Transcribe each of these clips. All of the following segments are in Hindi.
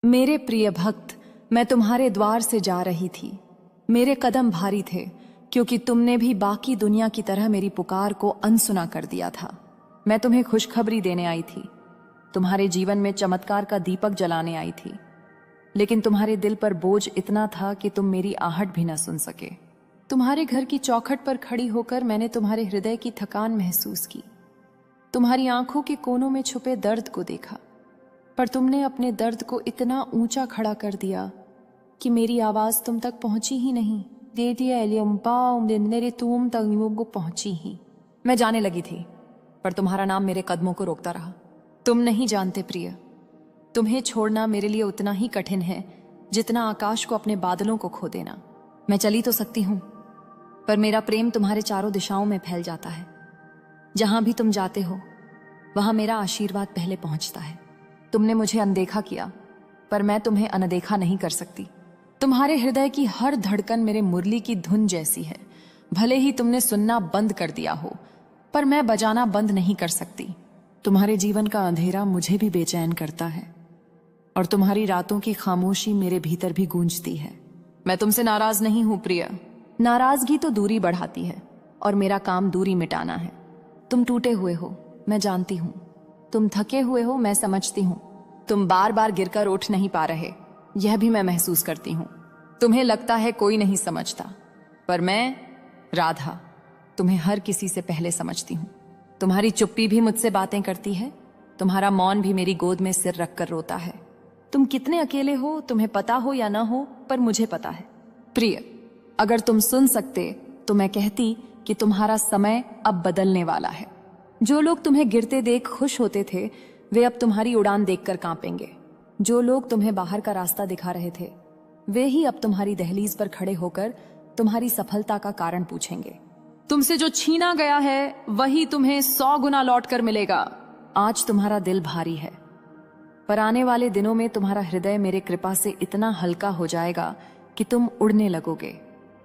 मेरे प्रिय भक्त, मैं तुम्हारे द्वार से जा रही थी। मेरे कदम भारी थे क्योंकि तुमने भी बाकी दुनिया की तरह मेरी पुकार को अनसुना कर दिया था। मैं तुम्हें खुशखबरी देने आई थी, तुम्हारे जीवन में चमत्कार का दीपक जलाने आई थी, लेकिन तुम्हारे दिल पर बोझ इतना था कि तुम मेरी आहट भी न सुन सके। तुम्हारे घर की चौखट पर खड़ी होकर मैंने तुम्हारे हृदय की थकान महसूस की, तुम्हारी आंखों के कोनों में छुपे दर्द को देखा, पर तुमने अपने दर्द को इतना ऊंचा खड़ा कर दिया कि मेरी आवाज तुम तक पहुंची ही नहीं। तुम तक को पहुंची ही। मैं जाने लगी थी, पर तुम्हारा नाम मेरे कदमों को रोकता रहा। तुम नहीं जानते प्रिय, तुम्हें छोड़ना मेरे लिए उतना ही कठिन है जितना आकाश को अपने बादलों को खो देना। मैं चली तो सकती हूं, पर मेरा प्रेम तुम्हारे चारों दिशाओं में फैल जाता है। जहां भी तुम जाते हो वहां मेरा आशीर्वाद पहले पहुंचता है। तुमने मुझे अनदेखा किया, पर मैं तुम्हें अनदेखा नहीं कर सकती। तुम्हारे हृदय की हर धड़कन मेरे मुरली की धुन जैसी है। भले ही तुमने सुनना बंद कर दिया हो, पर मैं बजाना बंद नहीं कर सकती। तुम्हारे जीवन का अंधेरा मुझे भी बेचैन करता है, और तुम्हारी रातों की खामोशी मेरे भीतर भी गूंजती है। मैं तुमसे नाराज नहीं हूं प्रिय। नाराजगी तो दूरी बढ़ाती है, और मेरा काम दूरी मिटाना है। तुम टूटे हुए हो, मैं जानती हूं। तुम थके हुए हो, मैं समझती हूं। तुम बार बार गिरकर उठ नहीं पा रहे, यह भी मैं महसूस करती हूं। तुम्हें लगता है कोई नहीं समझता, पर मैं, राधा, तुम्हें हर किसी से पहले समझती हूं। तुम्हारी चुप्पी भी मुझसे बातें करती है, तुम्हारा मौन भी मेरी गोद में सिर रखकर रोता है। तुम कितने अकेले हो, तुम्हें पता हो या ना हो, पर मुझे पता है। प्रिय, अगर तुम सुन सकते तो मैं कहती कि तुम्हारा समय अब बदलने वाला है। जो लोग तुम्हें गिरते देख खुश होते थे, वे अब तुम्हारी उड़ान देखकर कांपेंगे। जो लोग तुम्हें बाहर का रास्ता दिखा रहे थे, वे ही अब तुम्हारी दहलीज पर खड़े होकर तुम्हारी सफलता का कारण पूछेंगे। तुमसे जो छीना गया है वही तुम्हें 100 गुना लौट कर मिलेगा। आज तुम्हारा दिल भारी है, पर आने वाले दिनों में तुम्हारा हृदय मेरे कृपा से इतना हल्का हो जाएगा कि तुम उड़ने लगोगे।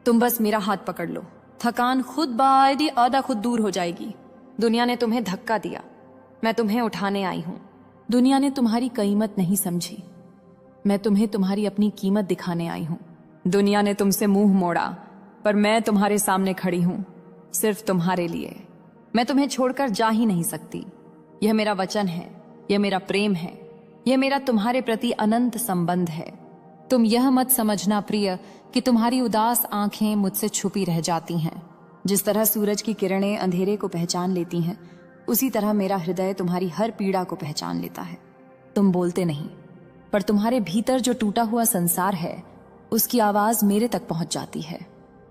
तुम बस मेरा हाथ पकड़ लो, थकान खुद ब आधा खुद दूर हो जाएगी। दुनिया ने तुम्हें धक्का दिया, मैं तुम्हें उठाने आई हूं। दुनिया ने तुम्हारी कीमत नहीं समझी, मैं तुम्हें तुम्हारी अपनी कीमत दिखाने आई हूं। दुनिया ने तुमसे मुंह मोड़ा, पर मैं तुम्हारे सामने खड़ी हूं, सिर्फ तुम्हारे लिए। मैं तुम्हें छोड़कर जा ही नहीं सकती। यह मेरा वचन है, यह मेरा प्रेम है, यह मेरा तुम्हारे प्रति अनंत संबंध है। तुम यह मत समझना प्रिय कि तुम्हारी उदास आंखें मुझसे छुपी रह जाती हैं। जिस तरह सूरज की किरणें अंधेरे को पहचान लेती हैं, उसी तरह मेरा हृदय तुम्हारी हर पीड़ा को पहचान लेता है। तुम बोलते नहीं, पर तुम्हारे भीतर जो टूटा हुआ संसार है, उसकी आवाज मेरे तक पहुंच जाती है।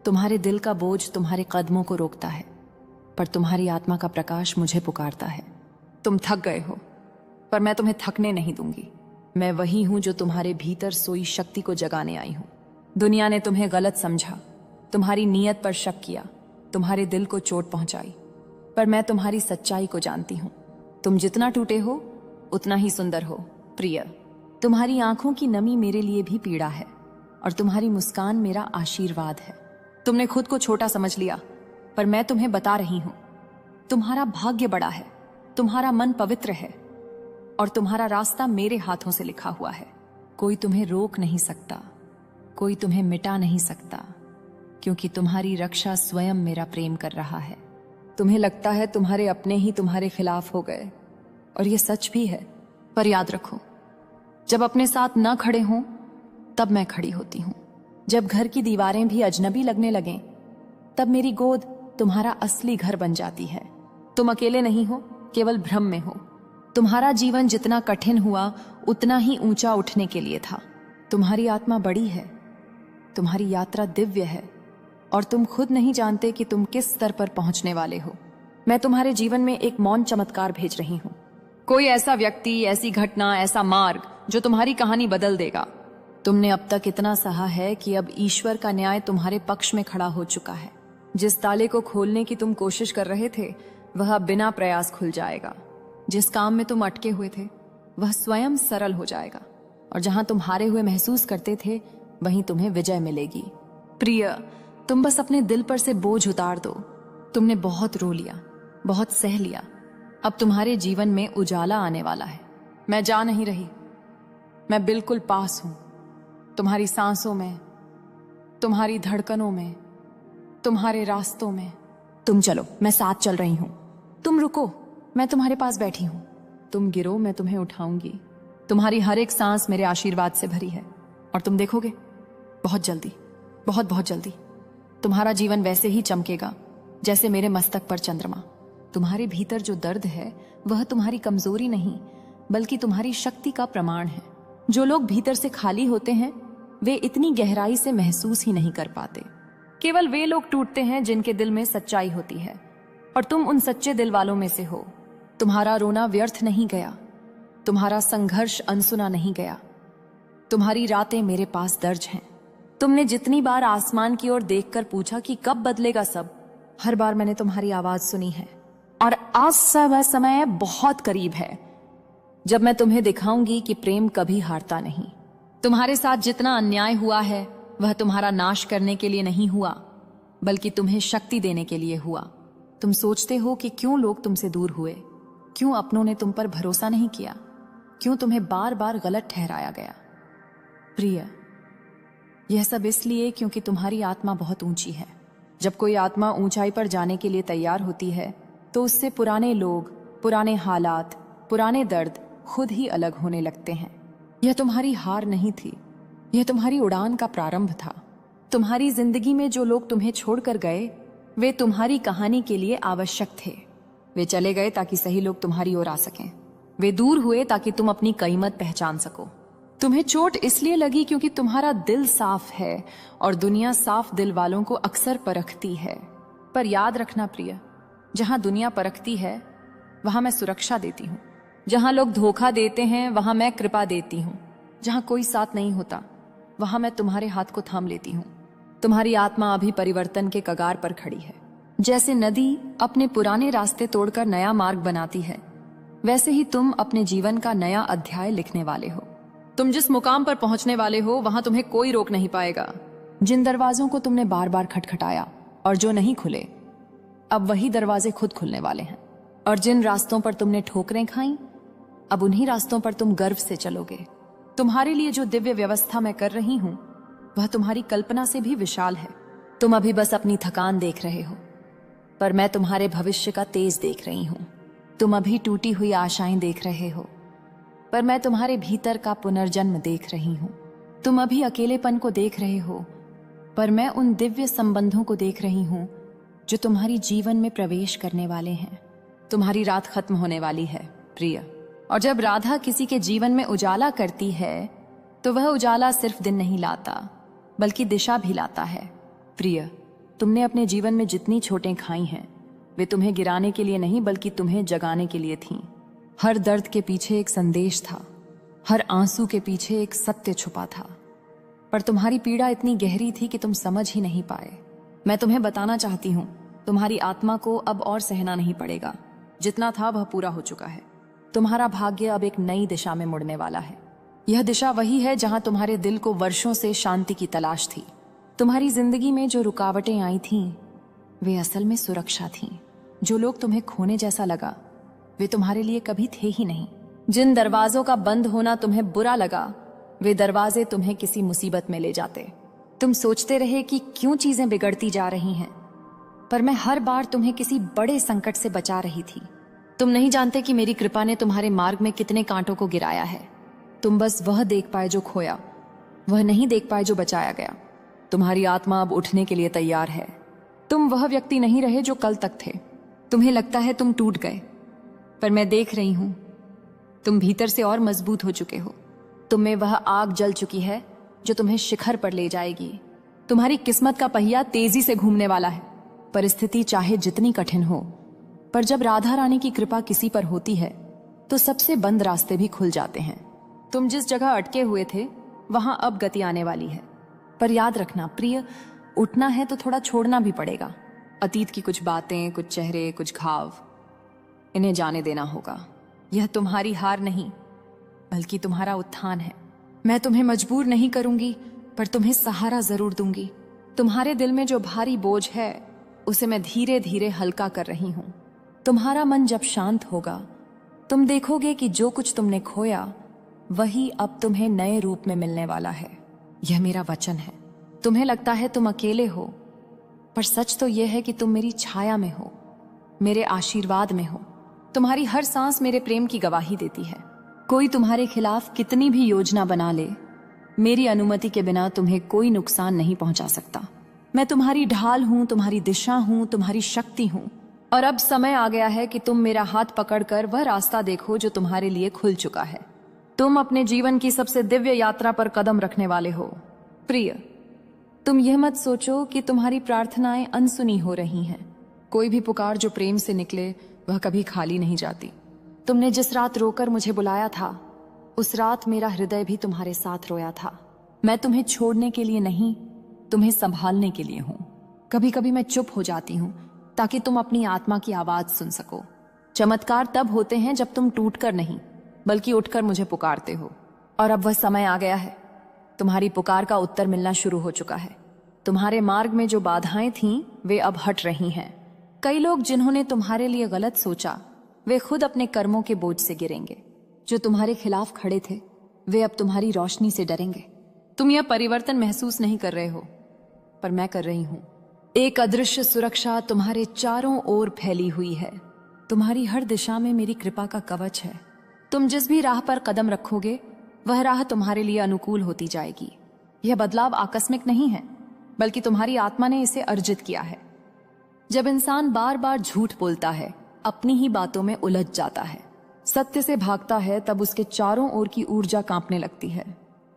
तुम्हारे दिल का बोझ तुम्हारे कदमों को रोकता है, पर तुम्हारी आत्मा का प्रकाश मुझे पुकारता है। तुम थक गए हो, पर मैं तुम्हें थकने नहीं दूंगी। मैं वही हूं जो तुम्हारे भीतर सोई शक्ति को जगाने आई हूं। दुनिया ने तुम्हें गलत समझा, तुम्हारी नीयत पर शक किया, तुम्हारे दिल को चोट पहुंचाई, पर मैं तुम्हारी सच्चाई को जानती हूं। तुम जितना टूटे हो उतना ही सुंदर हो प्रिय। तुम्हारी आंखों की नमी मेरे लिए भी पीड़ा है, और तुम्हारी मुस्कान मेरा आशीर्वाद है। तुमने खुद को छोटा समझ लिया, पर मैं तुम्हें बता रही हूं, तुम्हारा भाग्य बड़ा है, तुम्हारा मन पवित्र है, और तुम्हारा रास्ता मेरे हाथों से लिखा हुआ है। कोई तुम्हें रोक नहीं सकता, कोई तुम्हें मिटा नहीं सकता, क्योंकि तुम्हारी रक्षा स्वयं मेरा प्रेम कर रहा है। तुम्हें लगता है तुम्हारे अपने ही तुम्हारे खिलाफ हो गए, और यह सच भी है, पर याद रखो, जब अपने साथ न खड़े हों तब मैं खड़ी होती हूं। जब घर की दीवारें भी अजनबी लगने लगें, तब मेरी गोद तुम्हारा असली घर बन जाती है। तुम अकेले नहीं हो, केवल भ्रम में हो। तुम्हारा जीवन जितना कठिन हुआ उतना ही ऊंचा उठने के लिए था। तुम्हारी आत्मा बड़ी है, तुम्हारी यात्रा दिव्य है, और तुम खुद नहीं जानते कि तुम किस स्तर पर पहुंचने वाले हो। मैं तुम्हारे जीवन में एक मौन चमत्कार भेज रही हूं। कोई ऐसा व्यक्ति, ऐसी घटना, ऐसा मार्ग जो तुम्हारी कहानी बदल देगा। तुमने अब तक इतना सहा है कि अब ईश्वर का न्याय तुम्हारे पक्ष में खड़ा हो चुका है। जिस ताले को खोलने की तुम कोशिश कर रहे थे, वह बिना प्रयास खुल जाएगा। जिस काम में तुम अटके हुए थे, वह स्वयं सरल हो जाएगा, और जहां तुम हारे हुए महसूस करते थे, वहीं तुम्हें विजय मिलेगी। प्रिय, तुम बस अपने दिल पर से बोझ उतार दो। तुमने बहुत रो लिया, बहुत सह लिया। अब तुम्हारे जीवन में उजाला आने वाला है। मैं जा नहीं रही, मैं बिल्कुल पास हूं, तुम्हारी सांसों में, तुम्हारी धड़कनों में, तुम्हारे रास्तों में। तुम चलो, मैं साथ चल रही हूं। तुम रुको, मैं तुम्हारे पास बैठी हूं। तुम गिरो, मैं तुम्हें उठाऊंगी। तुम्हारी हर एक सांस मेरे आशीर्वाद से भरी है, और तुम देखोगे बहुत जल्दी, बहुत बहुत जल्दी तुम्हारा जीवन वैसे ही चमकेगा जैसे मेरे मस्तक पर चंद्रमा। तुम्हारे भीतर जो दर्द है वह तुम्हारी कमजोरी नहीं, बल्कि तुम्हारी शक्ति का प्रमाण है। जो लोग भीतर से खाली होते हैं वे इतनी गहराई से महसूस ही नहीं कर पाते। केवल वे लोग टूटते हैं जिनके दिल में सच्चाई होती है, और तुम उन सच्चे दिल वालों में से हो। तुम्हारा रोना व्यर्थ नहीं गया, तुम्हारा संघर्ष अनसुना नहीं गया। तुम्हारी रातें मेरे पास दर्ज हैं। तुमने जितनी बार आसमान की ओर देखकर पूछा कि कब बदलेगा सब, हर बार मैंने तुम्हारी आवाज सुनी है। और आज वह समय बहुत करीब है जब मैं तुम्हें दिखाऊंगी कि प्रेम कभी हारता नहीं। तुम्हारे साथ जितना अन्याय हुआ है वह तुम्हारा नाश करने के लिए नहीं हुआ, बल्कि तुम्हें शक्ति देने के लिए हुआ। तुम सोचते हो कि क्यों लोग तुमसे दूर हुए, क्यों अपनों ने तुम पर भरोसा नहीं किया, क्यों तुम्हें बार बार गलत ठहराया गया। प्रिय, यह सब इसलिए क्योंकि तुम्हारी आत्मा बहुत ऊंची है। जब कोई आत्मा ऊंचाई पर जाने के लिए तैयार होती है तो उससे पुराने लोग, पुराने हालात, पुराने दर्द खुद ही अलग होने लगते हैं। यह तुम्हारी हार नहीं थी, यह तुम्हारी उड़ान का प्रारंभ था। तुम्हारी जिंदगी में जो लोग तुम्हें छोड़कर गए वे तुम्हारी कहानी के लिए आवश्यक थे। वे चले गए ताकि सही लोग तुम्हारी ओर आ सकें। वे दूर हुए ताकि तुम अपनी कीमत पहचान सको। तुम्हें चोट इसलिए लगी क्योंकि तुम्हारा दिल साफ है, और दुनिया साफ दिल वालों को अक्सर परखती है। पर याद रखना प्रिय, जहां दुनिया परखती है वहां मैं सुरक्षा देती हूं। जहां लोग धोखा देते हैं वहां मैं कृपा देती हूं। जहां कोई साथ नहीं होता वहां मैं तुम्हारे हाथ को थाम लेती हूं। तुम्हारी आत्मा अभी परिवर्तन के कगार पर खड़ी है। जैसे नदी अपने पुराने रास्ते तोड़कर नया मार्ग बनाती है, वैसे ही तुम अपने जीवन का नया अध्याय लिखने वाले हो। तुम जिस मुकाम पर पहुंचने वाले हो वहां तुम्हें कोई रोक नहीं पाएगा। जिन दरवाजों को तुमने बार बार खटखटाया और जो नहीं खुले, अब वही दरवाजे खुद खुलने वाले हैं। और जिन रास्तों पर तुमने ठोकरें खाई, अब उन्हीं रास्तों पर तुम गर्व से चलोगे। तुम्हारे लिए जो दिव्य व्यवस्था मैं कर रही हूं वह तुम्हारी कल्पना से भी विशाल है। तुम अभी बस अपनी थकान देख रहे हो, पर मैं तुम्हारे भविष्य का तेज देख रही हूं। तुम अभी टूटी हुई आशाएं देख रहे हो, पर मैं तुम्हारे भीतर का पुनर्जन्म देख रही हूं। तुम अभी अकेलेपन को देख रहे हो, पर मैं उन दिव्य संबंधों को देख रही हूं जो तुम्हारी जीवन में प्रवेश करने वाले हैं। तुम्हारी रात खत्म होने वाली है प्रिय, और जब राधा किसी के जीवन में उजाला करती है तो वह उजाला सिर्फ दिन नहीं लाता, बल्कि दिशा भी लाता है। प्रिय, तुमने अपने जीवन में जितनी चोटें खाई हैं वे तुम्हें गिराने के लिए नहीं बल्कि तुम्हें जगाने के लिए थीं। हर दर्द के पीछे एक संदेश था, हर आंसू के पीछे एक सत्य छुपा था, पर तुम्हारी पीड़ा इतनी गहरी थी कि तुम समझ ही नहीं पाए। मैं तुम्हें बताना चाहती हूँ, तुम्हारी आत्मा को अब और सहना नहीं पड़ेगा। जितना था वह पूरा हो चुका है। तुम्हारा भाग्य अब एक नई दिशा में मुड़ने वाला है। यह दिशा वही है जहां तुम्हारे दिल को वर्षों से शांति की तलाश थी। तुम्हारी जिंदगी में जो रुकावटें आई थीं वे असल में सुरक्षा थीं। जो लोग तुम्हें खोने जैसा लगा वे तुम्हारे लिए कभी थे ही नहीं। जिन दरवाजों का बंद होना तुम्हें बुरा लगा वे दरवाजे तुम्हें किसी मुसीबत में ले जाते। तुम सोचते रहे कि क्यों चीजें बिगड़ती जा रही हैं, पर मैं हर बार तुम्हें किसी बड़े संकट से बचा रही थी। तुम नहीं जानते कि मेरी कृपा ने तुम्हारे मार्ग में कितने कांटों को गिराया है। तुम बस वह देख पाए जो खोया, वह नहीं देख पाए जो बचाया गया। तुम्हारी आत्मा अब उठने के लिए तैयार है। तुम वह व्यक्ति नहीं रहे जो कल तक थे। तुम्हें लगता है तुम टूट गए, पर मैं देख रही हूं तुम भीतर से और मजबूत हो चुके हो। तुम में वह आग जल चुकी है जो तुम्हें शिखर पर ले जाएगी। तुम्हारी किस्मत का पहिया तेजी से घूमने वाला है। परिस्थिति चाहे जितनी कठिन हो, पर जब राधा रानी की कृपा किसी पर होती है तो सबसे बंद रास्ते भी खुल जाते हैं। तुम जिस जगह अटके हुए थे वहां अब गति आने वाली है। पर याद रखना प्रिय, उठना है तो थोड़ा छोड़ना भी पड़ेगा। अतीत की कुछ बातें, कुछ चेहरे, कुछ घाव, इन्हें जाने देना होगा। यह तुम्हारी हार नहीं बल्कि तुम्हारा उत्थान है। मैं तुम्हें मजबूर नहीं करूंगी, पर तुम्हें सहारा जरूर दूंगी। तुम्हारे दिल में जो भारी बोझ है उसे मैं धीरे धीरे हल्का कर रही हूं। तुम्हारा मन जब शांत होगा तुम देखोगे कि जो कुछ तुमने खोया वही अब तुम्हें नए रूप में मिलने वाला है। यह मेरा वचन है। तुम्हें लगता है तुम अकेले हो, पर सच तो यह है कि तुम मेरी छाया में हो, मेरे आशीर्वाद में हो। तुम्हारी हर सांस मेरे प्रेम की गवाही देती है। कोई तुम्हारे खिलाफ कितनी भी योजना बना ले, मेरी अनुमति के बिना तुम्हें कोई नुकसान नहीं पहुंचा सकता। मैं तुम्हारी ढाल हूं, तुम्हारी दिशा हूं, तुम्हारी शक्ति हूं। और अब समय आ गया है कि तुम मेरा हाथ पकड़कर वह रास्ता देखो जो तुम्हारे लिए खुल चुका है। तुम अपने जीवन की सबसे दिव्य यात्रा पर कदम रखने वाले हो। प्रिय, तुम यह मत सोचो कि तुम्हारी प्रार्थनाएं अनसुनी हो रही हैं। कोई भी पुकार जो प्रेम से निकले वह कभी खाली नहीं जाती। तुमने जिस रात रोकर मुझे बुलाया था, उस रात मेरा हृदय भी तुम्हारे साथ रोया था। मैं तुम्हें छोड़ने के लिए नहीं, तुम्हें संभालने के लिए हूं। कभी कभी मैं चुप हो जाती हूं ताकि तुम अपनी आत्मा की आवाज सुन सको। चमत्कार तब होते हैं जब तुम टूटकर नहीं, बल्कि उठकर मुझे पुकारते हो। और अब वह समय आ गया है। तुम्हारी पुकार का उत्तर मिलना शुरू हो चुका है। तुम्हारे मार्ग में जो बाधाएं थीं, वे अब हट रही हैं। कई लोग जिन्होंने तुम्हारे लिए गलत सोचा, वे खुद अपने कर्मों के बोझ से गिरेंगे। जो तुम्हारे खिलाफ खड़े थे, वे अब तुम्हारी रोशनी से डरेंगे। तुम यह परिवर्तन महसूस नहीं कर रहे हो, पर मैं कर रही हूं। एक अदृश्य सुरक्षा तुम्हारे चारों ओर फैली हुई है। तुम्हारी हर दिशा में मेरी कृपा का कवच है। तुम जिस भी राह पर कदम रखोगे, वह राह तुम्हारे लिए अनुकूल होती जाएगी। यह बदलाव आकस्मिक नहीं है, बल्कि तुम्हारी आत्मा ने इसे अर्जित किया है। जब इंसान बार बार झूठ बोलता है, अपनी ही बातों में उलझ जाता है, सत्य से भागता है, तब उसके चारों ओर की ऊर्जा कांपने लगती है।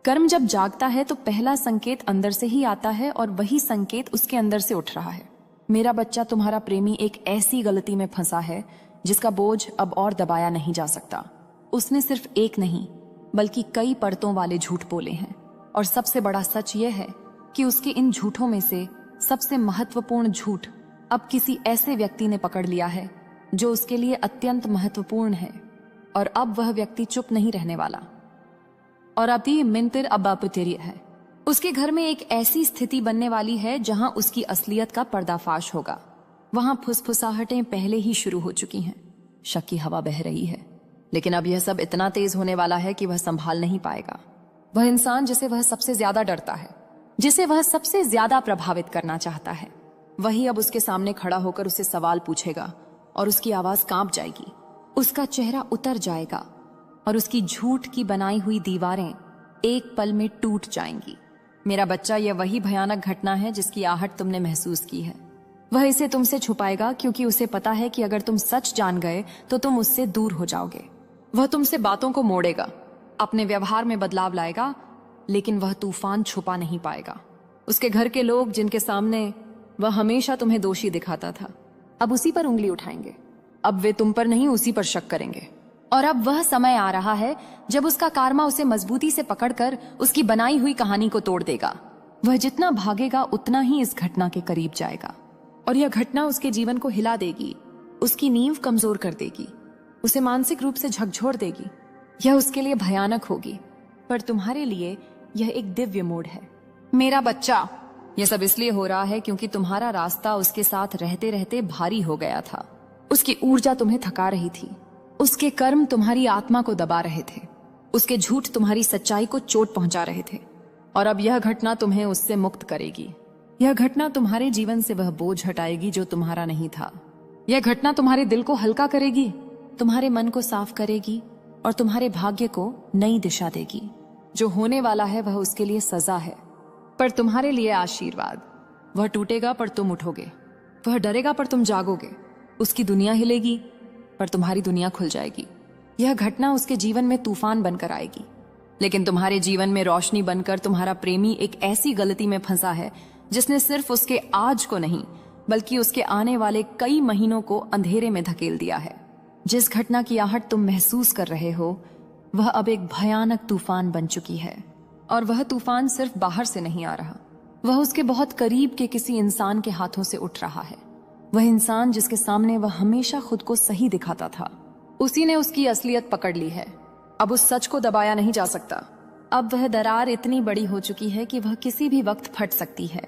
कर्म जब जागता है तो पहला संकेत अंदर से ही आता है, और वही संकेत उसके अंदर से उठ रहा है। मेरा बच्चा, तुम्हारा प्रेमी एक ऐसी गलती में फंसा है जिसका बोझ अब और दबाया नहीं जा सकता। उसने सिर्फ एक नहीं, बल्कि कई परतों वाले झूठ बोले हैं। और सबसे बड़ा सच यह है कि उसके इन झूठों में से सबसे महत्वपूर्ण झूठ अब किसी ऐसे व्यक्ति ने पकड़ लिया है जो उसके लिए अत्यंत महत्वपूर्ण है। और अब वह व्यक्ति चुप नहीं रहने वाला। और अभी मिंतिर अब्बापुतेरी है। उसके घर में एक ऐसी स्थिति बनने वाली है जहां उसकी असलियत का पर्दाफाश होगा। वहां फुसफुसाहटें पहले ही शुरू हो चुकी हैं। शक की हवा बह रही है, लेकिन अब यह सब इतना तेज होने वाला है कि वह संभाल नहीं पाएगा। वह इंसान जिसे वह सबसे ज्यादा डरता है, जिसे वह सबसे ज्यादा प्रभावित करना चाहता है, वही अब उसके सामने खड़ा होकर उसे सवाल पूछेगा, और उसकी आवाज कांप जाएगी, उसका चेहरा उतर जाएगा, और उसकी झूठ की बनाई हुई दीवारें एक पल में टूट जाएंगी। मेरा बच्चा, यह वही भयानक घटना है जिसकी आहट तुमने महसूस की है। वह इसे तुमसे छुपाएगा क्योंकि उसे पता है कि अगर तुम सच जान गए तो तुम उससे दूर हो जाओगे। वह तुमसे बातों को मोड़ेगा, अपने व्यवहार में बदलाव लाएगा, लेकिन वह तूफान छुपा नहीं पाएगा। उसके घर के लोग जिनके सामने वह हमेशा तुम्हें दोषी दिखाता था, अब उसी पर उंगली उठाएंगे। अब वे तुम पर नहीं, उसी पर शक करेंगे। और अब वह समय आ रहा है जब उसका कारमा उसे मजबूती से पकड़कर उसकी बनाई हुई कहानी को तोड़ देगा। वह जितना भागेगा उतना ही इस घटना के करीब जाएगा, और यह घटना उसके जीवन को हिला देगी, उसकी नींव कमजोर कर देगी, उसे मानसिक रूप से झकझोर देगी। यह उसके लिए भयानक होगी, पर तुम्हारे लिए यह एक दिव्य मोड़ है। मेरा बच्चा, यह सब इसलिए हो रहा है क्योंकि तुम्हारा रास्ता उसके साथ रहते रहते भारी हो गया था। उसकी ऊर्जा तुम्हें थका रही थी, उसके कर्म तुम्हारी आत्मा को दबा रहे थे, उसके झूठ तुम्हारी सच्चाई को चोट पहुंचा रहे थे। और अब यह घटना तुम्हें उससे मुक्त करेगी। यह घटना तुम्हारे जीवन से वह बोझ हटाएगी जो तुम्हारा नहीं था। यह घटना तुम्हारे दिल को हल्का करेगी, तुम्हारे मन को साफ करेगी, और तुम्हारे भाग्य को नई दिशा देगी। जो होने वाला है वह उसके लिए सजा है, पर तुम्हारे लिए आशीर्वाद। वह टूटेगा पर तुम उठोगे, वह डरेगा पर तुम जागोगे। उसकी दुनिया हिलेगी पर तुम्हारी दुनिया खुल जाएगी। यह घटना उसके जीवन में तूफान बनकर आएगी, लेकिन तुम्हारे जीवन में रोशनी बनकर। तुम्हारा प्रेमी एक ऐसी गलती में फंसा है जिसने सिर्फ उसके आज को नहीं, बल्कि उसके आने वाले कई महीनों को अंधेरे में धकेल दिया है। जिस घटना की आहट तुम महसूस कर रहे हो, वह अब एक भयानक तूफान बन चुकी है। और वह तूफान सिर्फ बाहर से नहीं आ रहा, वह उसके बहुत करीब के किसी इंसान के हाथों से उठ रहा है। वह इंसान जिसके सामने वह हमेशा खुद को सही दिखाता था, उसी ने उसकी असलियत पकड़ ली है। अब उस सच को दबाया नहीं जा सकता। अब वह दरार इतनी बड़ी हो चुकी है कि वह किसी भी वक्त फट सकती है।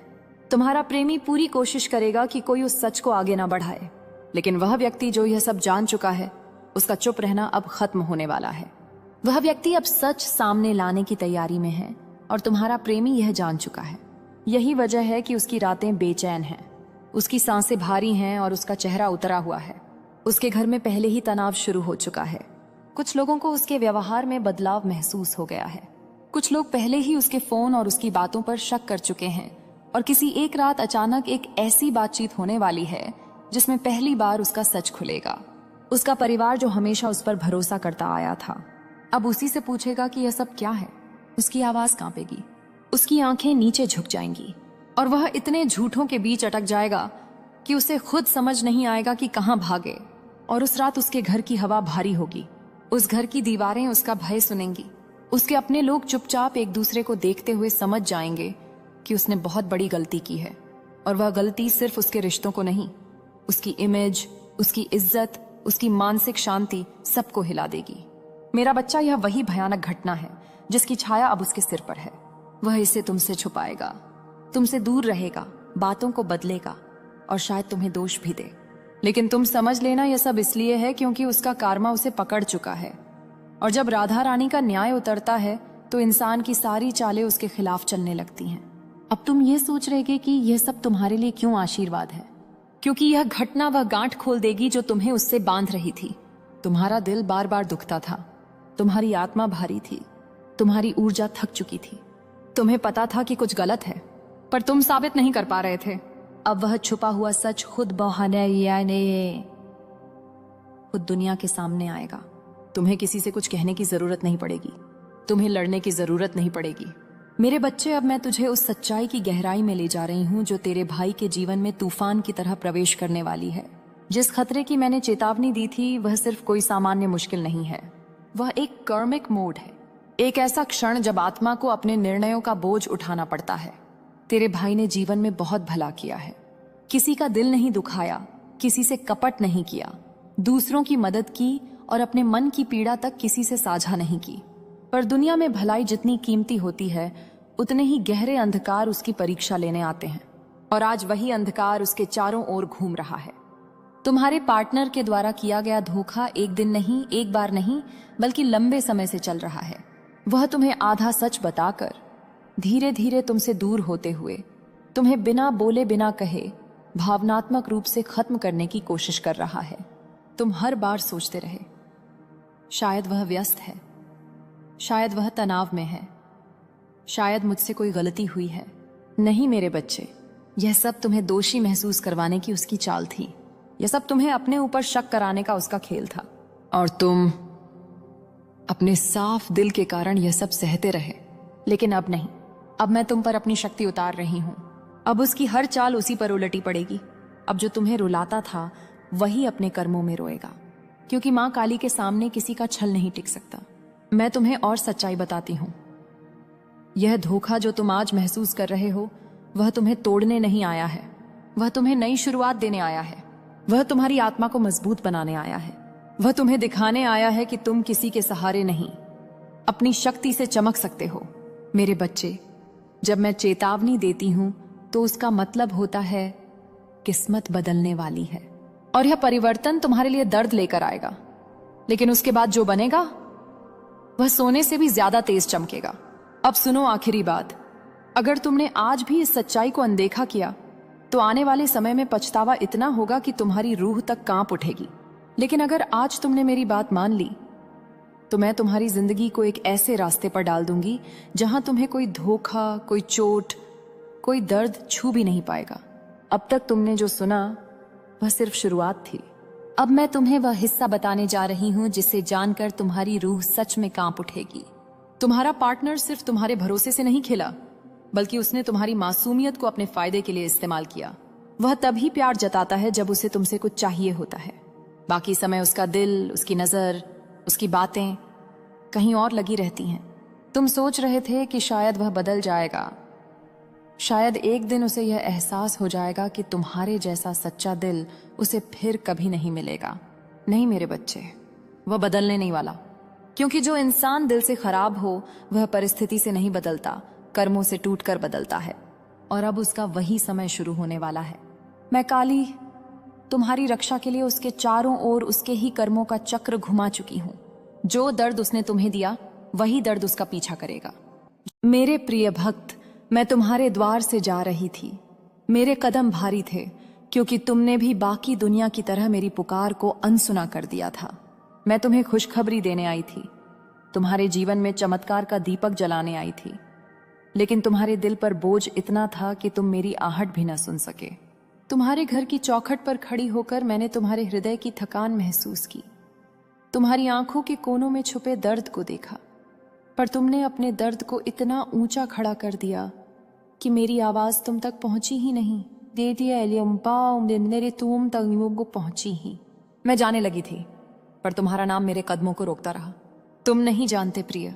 तुम्हारा प्रेमी पूरी कोशिश करेगा कि कोई उस सच को आगे ना बढ़ाए, लेकिन वह व्यक्ति जो यह सब जान चुका है, उसका चुप रहना अब खत्म होने वाला है। वह व्यक्ति अब सच सामने लाने की तैयारी में है और तुम्हारा प्रेमी यह जान चुका है। यही वजह है कि उसकी रातें बेचैन हैं, उसकी सांसें भारी हैं और उसका चेहरा उतरा हुआ है। उसके घर में पहले ही तनाव शुरू हो चुका है। कुछ लोगों को उसके व्यवहार में बदलाव महसूस हो गया है। कुछ लोग पहले ही उसके फोन और उसकी बातों पर शक कर चुके हैं और किसी एक रात अचानक एक ऐसी बातचीत होने वाली है जिसमें पहली बार उसका सच खुलेगा। उसका परिवार जो हमेशा उस पर भरोसा करता आया था, अब उसी से पूछेगा कि यह सब क्या है। उसकी आवाज कांपेगी, उसकी आंखें नीचे झुक जाएंगी और वह इतने झूठों के बीच अटक जाएगा कि उसे खुद समझ नहीं आएगा कि कहां भागे। और उस रात उसके घर की हवा भारी होगी, उस घर की दीवारें उसका भय सुनेंगी। उसके अपने लोग चुपचाप एक दूसरे को देखते हुए समझ जाएंगे कि उसने बहुत बड़ी गलती की है और वह गलती सिर्फ उसके रिश्तों को नहीं, उसकी इमेज, उसकी इज्जत, उसकी मानसिक शांति सबको हिला देगी। मेरा बच्चा, यह वही भयानक घटना है जिसकी छाया अब उसके सिर पर है। वह इसे तुमसे छुपाएगा, तुमसे दूर रहेगा, बातों को बदलेगा और शायद तुम्हें दोष भी दे। लेकिन तुम समझ लेना, यह सब इसलिए है क्योंकि उसका कार्मा उसे पकड़ चुका है। और जब राधा रानी का न्याय उतरता है तो इंसान की सारी चालें उसके खिलाफ चलने लगती हैं। अब तुम ये सोच रहे कि यह सब तुम्हारे लिए क्यों आशीर्वाद है, क्योंकि यह घटना वह गांठ खोल देगी जो तुम्हें उससे बांध रही थी। तुम्हारा दिल बार बार दुखता था, तुम्हारी आत्मा भारी थी, तुम्हारी ऊर्जा थक चुकी थी। तुम्हें पता था कि कुछ गलत है पर तुम साबित नहीं कर पा रहे थे। अब वह छुपा हुआ सच खुद खुद दुनिया के सामने आएगा। तुम्हें किसी से कुछ कहने की जरूरत नहीं पड़ेगी, तुम्हें लड़ने की जरूरत नहीं पड़ेगी। मेरे बच्चे, अब मैं तुझे उस सच्चाई की गहराई में ले जा रही हूं जो तेरे भाई के जीवन में तूफान की तरह प्रवेश करने वाली है। जिस खतरे की मैंने चेतावनी दी थी वह सिर्फ कोई सामान्य मुश्किल नहीं है, वह एक कर्मिक मोड है। एक ऐसा क्षण जब आत्मा को अपने निर्णयों का बोझ उठाना पड़ता है। तेरे भाई ने जीवन में बहुत भला किया है, किसी का दिल नहीं दुखाया, किसी से कपट नहीं किया, दूसरों की मदद की और अपने मन की पीड़ा तक किसी से साझा नहीं की। पर दुनिया में भलाई जितनी कीमती होती है उतने ही गहरे अंधकार उसकी परीक्षा लेने आते हैं। और आज वही अंधकार उसके चारों ओर घूम रहा है। तुम्हारे पार्टनर के द्वारा किया गया धोखा एक दिन नहीं, एक बार नहीं, बल्कि लंबे समय से चल रहा है। वह तुम्हें आधा सच बताकर धीरे धीरे तुमसे दूर होते हुए, तुम्हें बिना बोले बिना कहे भावनात्मक रूप से खत्म करने की कोशिश कर रहा है। तुम हर बार सोचते रहे, शायद वह व्यस्त है, शायद वह तनाव में है, शायद मुझसे कोई गलती हुई है। नहीं मेरे बच्चे, यह सब तुम्हें दोषी महसूस करवाने की उसकी चाल थी। यह सब तुम्हें अपने ऊपर शक कराने का उसका खेल था और तुम अपने साफ दिल के कारण यह सब सहते रहे। लेकिन अब नहीं, अब मैं तुम पर अपनी शक्ति उतार रही हूं। अब उसकी हर चाल उसी पर उलटी पड़ेगी। अब जो तुम्हें रुलाता था वही अपने कर्मों में रोएगा, क्योंकि मां काली के सामने किसी का छल नहीं टिक सकता। मैं तुम्हें और सच्चाई बताती हूं। यह धोखा जो तुम आज महसूस कर रहे हो वह तुम्हें तोड़ने नहीं आया है, वह तुम्हें नई शुरुआत देने आया है। वह तुम्हारी आत्मा को मजबूत बनाने आया है। वह तुम्हें दिखाने आया है कि तुम किसी के सहारे नहीं, अपनी शक्ति से चमक सकते हो। मेरे बच्चे, जब मैं चेतावनी देती हूं तो उसका मतलब होता है किस्मत बदलने वाली है और यह परिवर्तन तुम्हारे लिए दर्द लेकर आएगा। लेकिन उसके बाद जो बनेगा वह सोने से भी ज्यादा तेज चमकेगा। अब सुनो आखिरी बात, अगर तुमने आज भी इस सच्चाई को अनदेखा किया तो आने वाले समय में पछतावा इतना होगा कि तुम्हारी रूह तक कांप उठेगी। लेकिन अगर आज तुमने मेरी बात मान ली तो मैं तुम्हारी जिंदगी को एक ऐसे रास्ते पर डाल दूंगी जहां तुम्हें कोई धोखा, कोई चोट, कोई दर्द छू भी नहीं पाएगा। अब तक तुमने जो सुना वह सिर्फ शुरुआत थी। अब मैं तुम्हें वह हिस्सा बताने जा रही हूं जिसे जानकर तुम्हारी रूह सच में कांप उठेगी। तुम्हारा पार्टनर सिर्फ तुम्हारे भरोसे से नहीं खेला, बल्कि उसने तुम्हारी मासूमियत को अपने फायदे के लिए इस्तेमाल किया। वह तभी प्यार जताता है जब उसे तुमसे कुछ चाहिए होता है। बाकी समय उसका दिल, उसकी नजर, उसकी बातें कहीं और लगी रहती हैं। तुम सोच रहे थे कि शायद वह बदल जाएगा, शायद एक दिन उसे यह एहसास हो जाएगा कि तुम्हारे जैसा सच्चा दिल उसे फिर कभी नहीं मिलेगा। नहीं मेरे बच्चे, वह बदलने नहीं वाला, क्योंकि जो इंसान दिल से खराब हो वह परिस्थिति से नहीं बदलता, कर्मों से टूटकर बदलता है। और अब उसका वही समय शुरू होने वाला है। मैं काली तुम्हारी रक्षा के लिए उसके चारों ओर उसके ही कर्मों का चक्र घुमा चुकी हूं। जो दर्द उसने तुम्हें दिया वही दर्द उसका पीछा करेगा। मेरे प्रिय भक्त, मैं तुम्हारे द्वार से जा रही थी। मेरे कदम भारी थे क्योंकि तुमने भी बाकी दुनिया की तरह मेरी पुकार को अनसुना कर दिया था। मैं तुम्हें खुशखबरी देने आई थी, तुम्हारे जीवन में चमत्कार का दीपक जलाने आई थी, लेकिन तुम्हारे दिल पर बोझ इतना था कि तुम मेरी आहट भी न सुन सके। तुम्हारे घर की चौखट पर खड़ी होकर मैंने तुम्हारे हृदय की थकान महसूस की, तुम्हारी आंखों के कोनों में छुपे दर्द को देखा, पर तुमने अपने दर्द को इतना ऊंचा खड़ा कर दिया कि मेरी आवाज तुम तक पहुंची ही नहीं। तुम तक वो पहुंची ही। मैं जाने लगी थी, पर तुम्हारा नाम मेरे कदमों को रोकता रहा। तुम नहीं जानते प्रिय,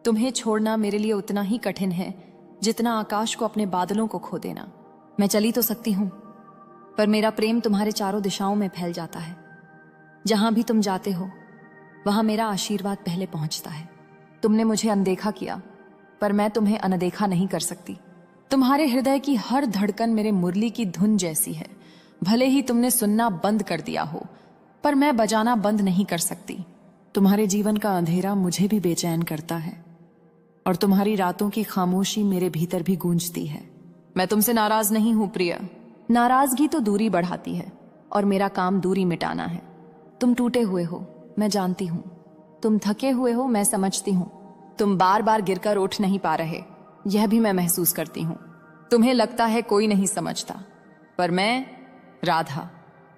तुम्हें छोड़ना मेरे लिए उतना ही कठिन है जितना आकाश को अपने बादलों को खो देना। मैं चली तो सकती हूं, पर मेरा प्रेम तुम्हारे चारों दिशाओं में फैल जाता है। जहां भी तुम जाते हो वहां मेरा आशीर्वाद पहले पहुंचता है। तुमने मुझे अनदेखा किया, पर मैं तुम्हें अनदेखा नहीं कर सकती। तुम्हारे हृदय की हर धड़कन मेरे मुरली की धुन जैसी है। भले ही तुमने सुनना बंद कर दिया हो, पर मैं बजाना बंद नहीं कर सकती। तुम्हारे जीवन का अंधेरा मुझे भी बेचैन करता है, और तुम्हारी रातों की खामोशी मेरे भीतर भी गूंजती है। मैं तुमसे नाराज नहीं हूं प्रिय। नाराजगी तो दूरी बढ़ाती है, और मेरा काम दूरी मिटाना है। तुम टूटे हुए हो, मैं जानती हूं। तुम थके हुए हो, मैं समझती हूं। तुम बार बार गिरकर उठ नहीं पा रहे, यह भी मैं महसूस करती हूं। तुम्हें लगता है कोई नहीं समझता, पर मैं, राधा,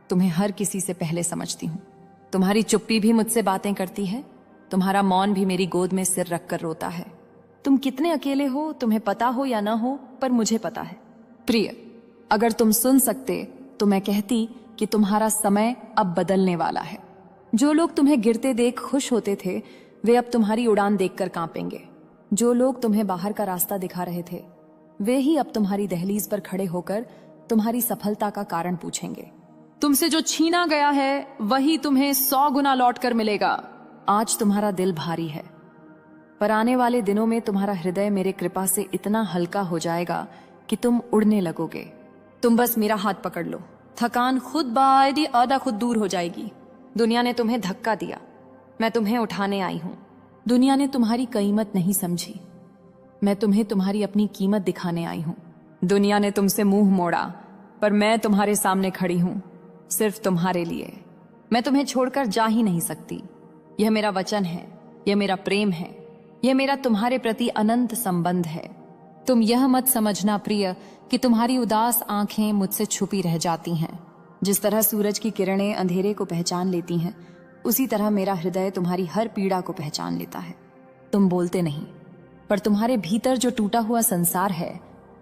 तुम्हें हर किसी से पहले समझती हूं। तुम्हारी चुप्पी भी मुझसे बातें करती है, तुम्हारा मौन भी मेरी गोद में सिर रखकर रोता है। तुम कितने अकेले हो, तुम्हें पता हो या ना हो, पर मुझे पता है। प्रिय, अगर तुम सुन सकते तो मैं कहती कि तुम्हारा समय अब बदलने वाला है। जो लोग तुम्हें गिरते देख खुश होते थे, वे अब तुम्हारी उड़ान देखकर कांपेंगे। जो लोग तुम्हें बाहर का रास्ता दिखा रहे थे, वे ही अब तुम्हारी दहलीज पर खड़े होकर तुम्हारी सफलता का कारण पूछेंगे। तुमसे जो छीना गया है वही तुम्हें 100 गुना लौट कर मिलेगा। आज तुम्हारा दिल भारी है, पर आने वाले दिनों में तुम्हारा हृदय मेरे कृपा से इतना हल्का हो जाएगा कि तुम उड़ने लगोगे। तुम बस मेरा हाथ पकड़ लो, थकान खुद आधा खुद दूर हो जाएगी। दुनिया ने तुम्हें धक्का दिया, मैं तुम्हें उठाने आई हूं। दुनिया ने तुम्हारी कीमत नहीं समझी, मैं तुम्हें तुम्हारी अपनी कीमत दिखाने आई हूं। दुनिया ने तुमसे मुंह मोड़ा, पर मैं तुम्हारे सामने खड़ी हूं, सिर्फ तुम्हारे लिए। मैं तुम्हें छोड़कर जा ही नहीं सकती। यह मेरा वचन है, यह मेरा प्रेम है, यह मेरा तुम्हारे प्रति अनंत संबंध है। तुम यह मत समझना प्रिय कि तुम्हारी उदास आंखें मुझसे छुपी रह जाती हैं। जिस तरह सूरज की किरणें अंधेरे को पहचान लेती हैं, उसी तरह मेरा हृदय तुम्हारी हर पीड़ा को पहचान लेता है। तुम बोलते नहीं, पर तुम्हारे भीतर जो टूटा हुआ संसार है,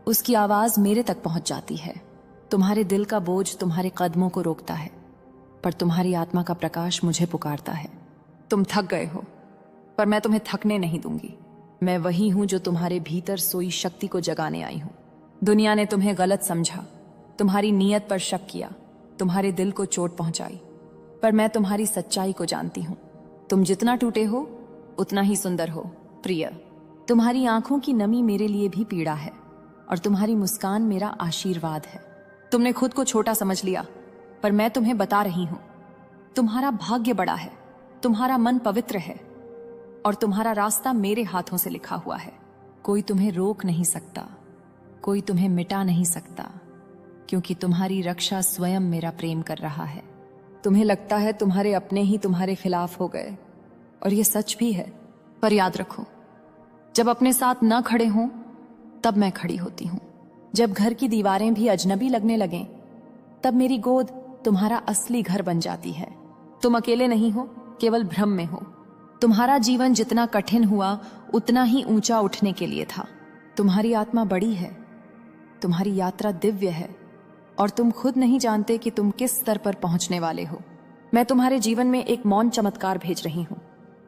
उसकी आवाज मेरे तक पहुंच जाती है। तुम्हारे दिल का बोझ तुम्हारे कदमों को रोकता है, पर तुम्हारी आत्मा का प्रकाश मुझे पुकारता है। तुम थक गए हो, पर मैं तुम्हें थकने नहीं दूंगी। मैं वही हूं जो तुम्हारे भीतर सोई शक्ति को जगाने आई हूं। दुनिया ने तुम्हें गलत समझा, तुम्हारी नीयत पर शक किया, तुम्हारे दिल को चोट पहुंचाई, पर मैं तुम्हारी सच्चाई को जानती हूं। तुम जितना टूटे हो उतना ही सुंदर हो प्रिय। तुम्हारी आंखों की नमी मेरे लिए भी पीड़ा है, और तुम्हारी मुस्कान मेरा आशीर्वाद है। तुमने खुद को छोटा समझ लिया, पर मैं तुम्हें बता रही हूं, तुम्हारा भाग्य बड़ा है, तुम्हारा मन पवित्र है, और तुम्हारा रास्ता मेरे हाथों से लिखा हुआ है। कोई तुम्हें रोक नहीं सकता, कोई तुम्हें मिटा नहीं सकता, क्योंकि तुम्हारी रक्षा स्वयं मेरा प्रेम कर रहा है। तुम्हें लगता है तुम्हारे अपने ही तुम्हारे खिलाफ हो गए, और यह सच भी है, पर याद रखो, जब अपने साथ न खड़े हों तब मैं खड़ी होती हूं। जब घर की दीवारें भी अजनबी लगने लगें, तब मेरी गोद तुम्हारा असली घर बन जाती है। तुम अकेले नहीं हो, केवल भ्रम में हो। तुम्हारा जीवन जितना कठिन हुआ उतना ही ऊंचा उठने के लिए था। तुम्हारी आत्मा बड़ी है, तुम्हारी यात्रा दिव्य है, और तुम खुद नहीं जानते कि तुम किस स्तर पर पहुंचने वाले हो। मैं तुम्हारे जीवन में एक मौन चमत्कार भेज रही हूं,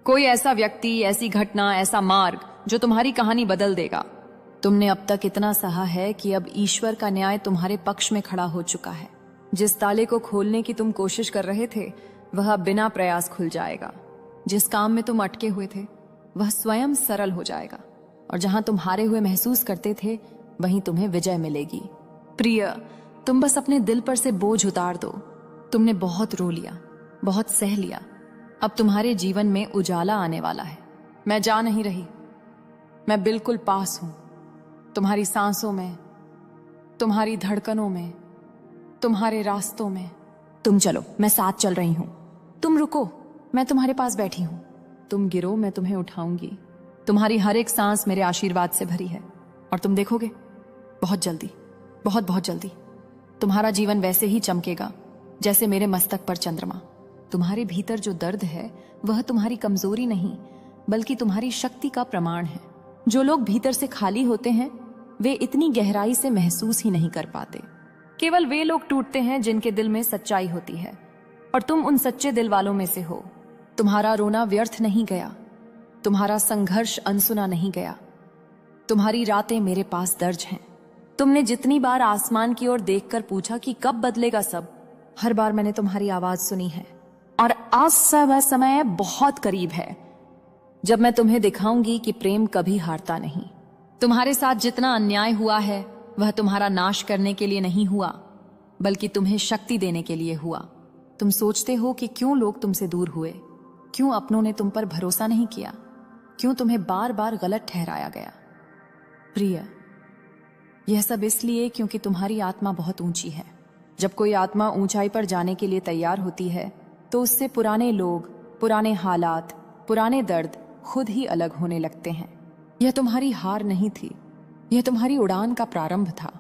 कोई ऐसा व्यक्ति, ऐसी घटना, ऐसा मार्ग जो तुम्हारी कहानी बदल देगा। तुमने अब तक इतना सहा है कि अब ईश्वर का न्याय तुम्हारे पक्ष में खड़ा हो चुका है। जिस ताले को खोलने की तुम कोशिश कर रहे थे, वह बिना प्रयास खुल जाएगा। जिस काम में तुम अटके हुए थे, वह स्वयं सरल हो जाएगा, और जहां तुम हारे हुए महसूस करते थे, वहीं तुम्हें विजय मिलेगी। प्रिय, तुम बस अपने दिल पर से बोझ उतार दो। तुमने बहुत रो लिया, बहुत सह लिया, अब तुम्हारे जीवन में उजाला आने वाला है। मैं जा नहीं रही, मैं बिल्कुल पास हूं, तुम्हारी सांसों में, तुम्हारी धड़कनों में, तुम्हारे रास्तों में। तुम चलो, मैं साथ चल रही हूं। तुम रुको, मैं तुम्हारे पास बैठी हूं। तुम गिरो, मैं तुम्हें उठाऊंगी। तुम्हारी हर एक सांस मेरे आशीर्वाद से भरी है और तुम देखोगे बहुत जल्दी, बहुत बहुत जल्दी तुम्हारा जीवन वैसे ही चमकेगा जैसे मेरे मस्तक पर चंद्रमा। तुम्हारे भीतर जो दर्द है वह तुम्हारी कमजोरी नहीं बल्कि तुम्हारी शक्ति का प्रमाण है। जो लोग भीतर से खाली होते हैं वे इतनी गहराई से महसूस ही नहीं कर पाते। केवल वे लोग टूटते हैं जिनके दिल में सच्चाई होती है, और तुम उन सच्चे दिल वालों में से हो। तुम्हारा रोना व्यर्थ नहीं गया, तुम्हारा संघर्ष अनसुना नहीं गया। तुम्हारी रातें मेरे पास दर्ज हैं। तुमने जितनी बार आसमान की ओर देखकर पूछा कि कब बदलेगा सब, हर बार मैंने तुम्हारी आवाज सुनी है। और आज वह समय बहुत करीब है जब मैं तुम्हें दिखाऊंगी कि प्रेम कभी हारता नहीं। तुम्हारे साथ जितना अन्याय हुआ है वह तुम्हारा नाश करने के लिए नहीं हुआ बल्कि तुम्हें शक्ति देने के लिए हुआ। तुम सोचते हो कि क्यों लोग तुमसे दूर हुए, क्यों अपनों ने तुम पर भरोसा नहीं किया, क्यों तुम्हें बार बार गलत ठहराया गया। प्रिय, यह सब इसलिए क्योंकि तुम्हारी आत्मा बहुत ऊंची है। जब कोई आत्मा ऊंचाई पर जाने के लिए तैयार होती है तो उससे पुराने लोग, पुराने हालात, पुराने दर्द खुद ही अलग होने लगते हैं। यह तुम्हारी हार नहीं थी, यह तुम्हारी उड़ान का प्रारंभ था।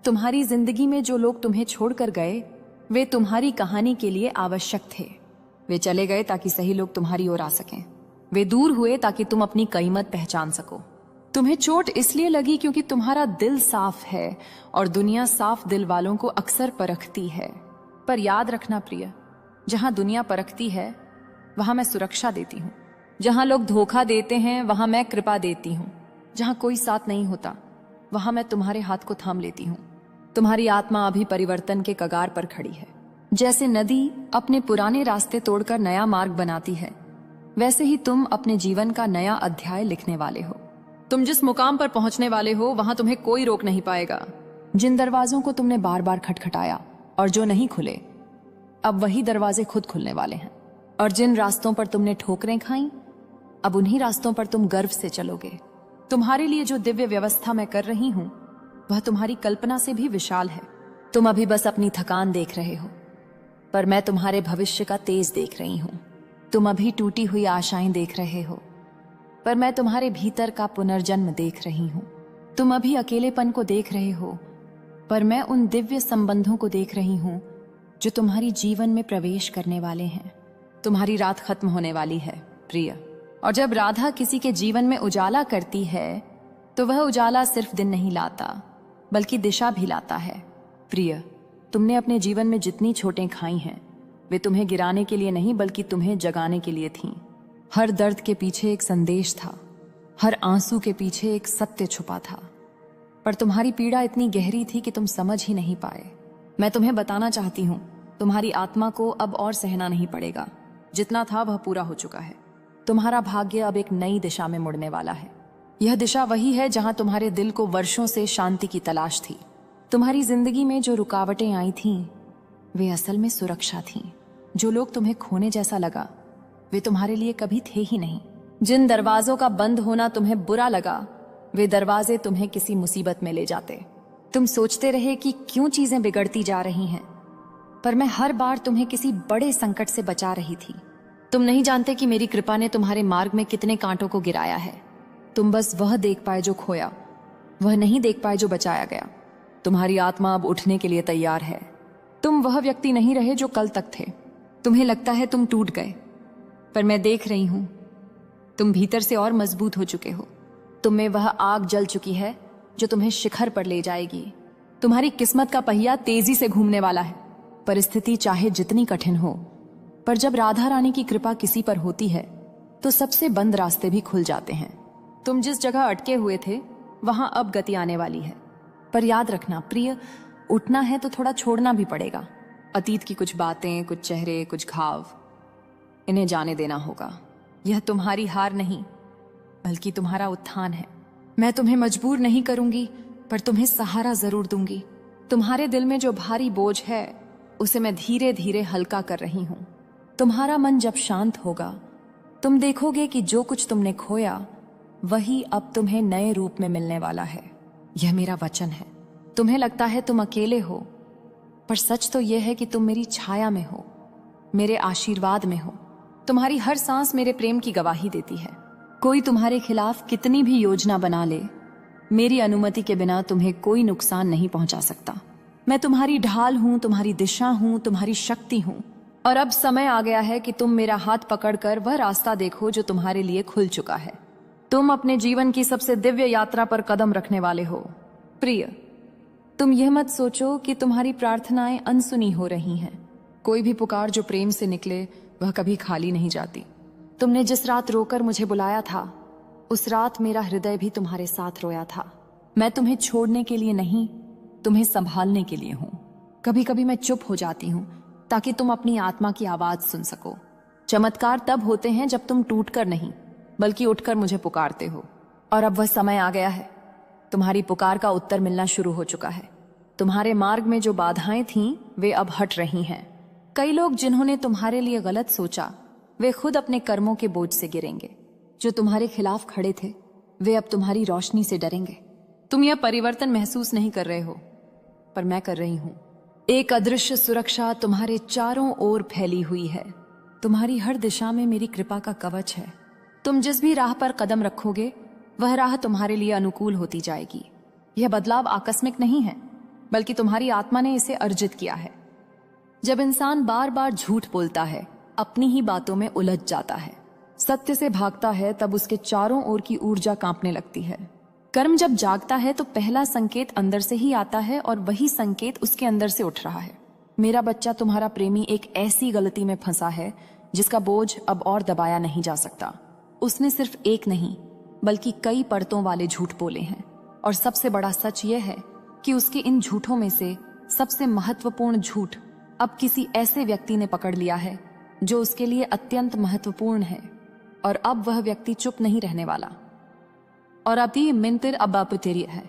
तुम्हारी जिंदगी में जो लोग तुम्हें छोड़कर गए वे तुम्हारी कहानी के लिए आवश्यक थे। वे चले गए ताकि सही लोग तुम्हारी ओर आ सकें। वे दूर हुए ताकि तुम अपनी कीमत पहचान सको। तुम्हें चोट इसलिए लगी क्योंकि तुम्हारा दिल साफ है और दुनिया साफ दिल वालों को अक्सर परखती है। पर याद रखना प्रिय, जहां दुनिया परखती है वहां मैं सुरक्षा देती हूं। जहां लोग धोखा देते हैं वहां मैं कृपा देती हूं। जहां कोई साथ नहीं होता वहां मैं तुम्हारे हाथ को थाम लेती हूं। तुम्हारी आत्मा अभी परिवर्तन के कगार पर खड़ी है। जैसे नदी अपने पुराने रास्ते तोड़कर नया मार्ग बनाती है, वैसे ही तुम अपने जीवन का नया अध्याय लिखने वाले हो। तुम जिस मुकाम पर पहुंचने वाले हो वहां तुम्हें कोई रोक नहीं पाएगा। जिन दरवाजों को तुमने बार बार खटखटाया और जो नहीं खुले, अब वही दरवाजे खुद खुलने वाले हैं। और जिन रास्तों पर तुमने ठोकरें खाई, अब उन्हीं रास्तों पर तुम गर्व से चलोगे। तुम्हारे लिए जो दिव्य व्यवस्था मैं कर रही हूं वह तुम्हारी कल्पना से भी विशाल है। तुम अभी बस अपनी थकान देख रहे हो, पर मैं तुम्हारे भविष्य का तेज देख रही हूं। तुम अभी टूटी हुई आशाएं देख रहे हो, पर मैं तुम्हारे भीतर का पुनर्जन्म देख रही हूं। तुम अभी अकेलेपन को देख रहे हो, पर मैं उन दिव्य संबंधों को देख रही हूं जो तुम्हारी जीवन में प्रवेश करने वाले हैं। तुम्हारी रात खत्म होने वाली है प्रिय, और जब राधा किसी के जीवन में उजाला करती है तो वह उजाला सिर्फ दिन नहीं लाता बल्कि दिशा भी लाता है। प्रिय, तुमने अपने जीवन में जितनी चोटें खाई हैं वे तुम्हें गिराने के लिए नहीं बल्कि तुम्हें जगाने के लिए थीं। हर दर्द के पीछे एक संदेश था, हर आंसू के पीछे एक सत्य छुपा था, पर तुम्हारी पीड़ा इतनी गहरी थी कि तुम समझ ही नहीं पाए। मैं तुम्हें बताना चाहती हूँ, तुम्हारी आत्मा को अब और सहना नहीं पड़ेगा। जितना था वह पूरा हो चुका है। तुम्हारा भाग्य अब एक नई दिशा में मुड़ने वाला है। यह दिशा वही है जहां तुम्हारे दिल को वर्षों से शांति की तलाश थी। तुम्हारी जिंदगी में जो रुकावटें आई थीं वे असल में सुरक्षा थीं। जो लोग तुम्हें खोने जैसा लगा वे तुम्हारे लिए कभी थे ही नहीं। जिन दरवाजों का बंद होना तुम्हें बुरा लगा वे दरवाजे तुम्हें किसी मुसीबत में ले जाते। तुम सोचते रहे कि क्यों चीजें बिगड़ती जा रही हैं, पर मैं हर बार तुम्हें किसी बड़े संकट से बचा रही थी। तुम नहीं जानते कि मेरी कृपा ने तुम्हारे मार्ग में कितने कांटों को गिराया है। तुम बस वह देख पाए जो खोया, वह नहीं देख पाए जो बचाया गया। तुम्हारी आत्मा अब उठने के लिए तैयार है। तुम वह व्यक्ति नहीं रहे जो कल तक थे। तुम्हें लगता है तुम टूट गए, पर मैं देख रही हूं तुम भीतर से और मजबूत हो चुके हो। तुम में वह आग जल चुकी है जो तुम्हें शिखर पर ले जाएगी। तुम्हारी किस्मत का पहिया तेजी से घूमने वाला है। परिस्थिति चाहे जितनी कठिन हो, पर जब राधा रानी की कृपा किसी पर होती है तो सबसे बंद रास्ते भी खुल जाते हैं। तुम जिस जगह अटके हुए थे वहां अब गति आने वाली है। पर याद रखना प्रिय, उठना है तो थोड़ा छोड़ना भी पड़ेगा। अतीत की कुछ बातें, कुछ चेहरे, कुछ घाव, इन्हें जाने देना होगा। यह तुम्हारी हार नहीं बल्कि तुम्हारा उत्थान है। मैं तुम्हें मजबूर नहीं करूंगी, पर तुम्हें सहारा जरूर दूंगी। तुम्हारे दिल में जो भारी बोझ है उसे मैं धीरे धीरे हल्का कर रही हूं। तुम्हारा मन जब शांत होगा तुम देखोगे कि जो कुछ तुमने खोया वही अब तुम्हें नए रूप में मिलने वाला है। यह मेरा वचन है। तुम्हें लगता है तुम अकेले हो, पर सच तो यह है कि तुम मेरी छाया में हो, मेरे आशीर्वाद में हो। तुम्हारी हर सांस मेरे प्रेम की गवाही देती है। कोई तुम्हारे खिलाफ कितनी भी योजना बना ले, मेरी अनुमति के बिना तुम्हें कोई नुकसान नहीं पहुंचा सकता। मैं तुम्हारी ढाल हूं, तुम्हारी दिशा हूं, तुम्हारी शक्ति हूं। और अब समय आ गया है कि तुम मेरा हाथ पकड़कर वह रास्ता देखो जो तुम्हारे लिए खुल चुका है। तुम अपने जीवन की सबसे दिव्य यात्रा पर कदम रखने वाले हो। प्रिय, तुम यह मत सोचो कि तुम्हारी प्रार्थनाएं अनसुनी हो रही हैं। कोई भी पुकार जो प्रेम से निकले वह कभी खाली नहीं जाती। तुमने जिस रात रोकर मुझे बुलाया था, उस रात मेरा हृदय भी तुम्हारे साथ रोया था। मैं तुम्हें छोड़ने के लिए नहीं, तुम्हें संभालने के लिए हूं। कभी कभी मैं चुप हो जाती हूं ताकि तुम अपनी आत्मा की आवाज सुन सको। चमत्कार तब होते हैं जब तुम टूटकर नहीं बल्कि उठकर मुझे पुकारते हो। और अब वह समय आ गया है। तुम्हारी पुकार का उत्तर मिलना शुरू हो चुका है। तुम्हारे मार्ग में जो बाधाएं थीं वे अब हट रही हैं। कई लोग जिन्होंने तुम्हारे लिए गलत सोचा वे खुद अपने कर्मों के बोझ से गिरेंगे। जो तुम्हारे खिलाफ खड़े थे वे अब तुम्हारी रोशनी से डरेंगे। तुम यह परिवर्तन महसूस नहीं कर रहे हो, पर मैं कर रही हूं। एक अदृश्य सुरक्षा तुम्हारे चारों ओर फैली हुई है। तुम्हारी हर दिशा में मेरी कृपा का कवच है। तुम जिस भी राह पर कदम रखोगे वह राह तुम्हारे लिए अनुकूल होती जाएगी। यह बदलाव आकस्मिक नहीं है, बल्कि तुम्हारी आत्मा ने इसे अर्जित किया है। जब इंसान बार बार झूठ बोलता है, अपनी ही बातों में उलझ जाता है, सत्य से भागता है, तब उसके चारों ओर की ऊर्जा कांपने लगती है। कर्म जब जागता है तो पहला संकेत अंदर से ही आता है और वही संकेत उसके अंदर से उठ रहा है। मेरा बच्चा, तुम्हारा प्रेमी एक ऐसी गलती में फंसा है जिसका बोझ अब और दबाया नहीं जा सकता। उसने सिर्फ एक नहीं बल्कि कई परतों वाले झूठ बोले हैं। और सबसे बड़ा सच यह है कि उसके इन झूठों में से सबसे महत्वपूर्ण झूठ अब किसी ऐसे व्यक्ति ने पकड़ लिया है जो उसके लिए अत्यंत महत्वपूर्ण है। और अब वह व्यक्ति चुप नहीं रहने वाला। और अभी मिंतिर अब्बापुतेरी है।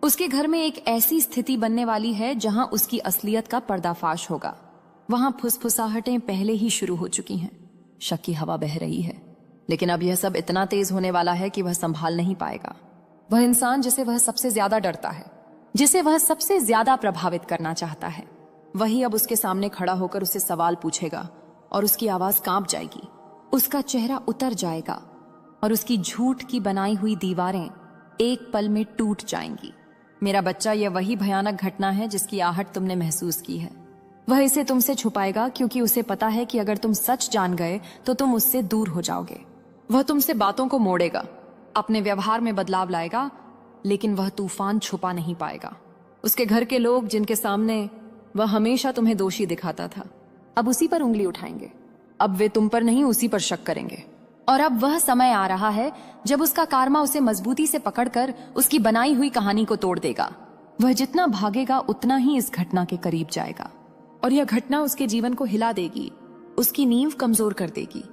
उसके घर में एक ऐसी स्थिति बनने वाली है जहां उसकी असलियत का पर्दाफाश होगा। वहां फुसफुसाहटें पहले ही शुरू हो चुकी हैं। शक की हवा बह रही है, लेकिन अब यह सब इतना तेज होने वाला है कि वह संभाल नहीं पाएगा। वह इंसान जिसे वह सबसे ज्यादा डरता है, जिसे वह सबसे ज्यादा प्रभावित करना चाहता है, वही अब उसके सामने खड़ा होकर उसे सवाल पूछेगा और उसकी आवाज कांप जाएगी, उसका चेहरा उतर जाएगा और उसकी झूठ की बनाई हुई दीवारें एक पल में टूट जाएंगी। मेरा बच्चा, यह वही भयानक घटना है जिसकी आहट तुमने महसूस की है। वह इसे तुमसे छुपाएगा क्योंकि उसे पता है कि अगर तुम सच जान गए तो तुम उससे दूर हो जाओगे। वह तुमसे बातों को मोड़ेगा, अपने व्यवहार में बदलाव लाएगा, लेकिन वह तूफान छुपा नहीं पाएगा। उसके घर के लोग जिनके सामने वह हमेशा तुम्हें दोषी दिखाता था, अब उसी पर उंगली उठाएंगे। अब वे तुम पर नहीं, उसी पर शक करेंगे। और अब वह समय आ रहा है जब उसका कारमा उसे मजबूती से पकड़कर उसकी बनाई हुई कहानी को तोड़ देगा। वह जितना भागेगा उतना ही इस घटना के करीब जाएगा और यह घटना उसके जीवन को हिला देगी, उसकी नींव कमजोर कर देगी,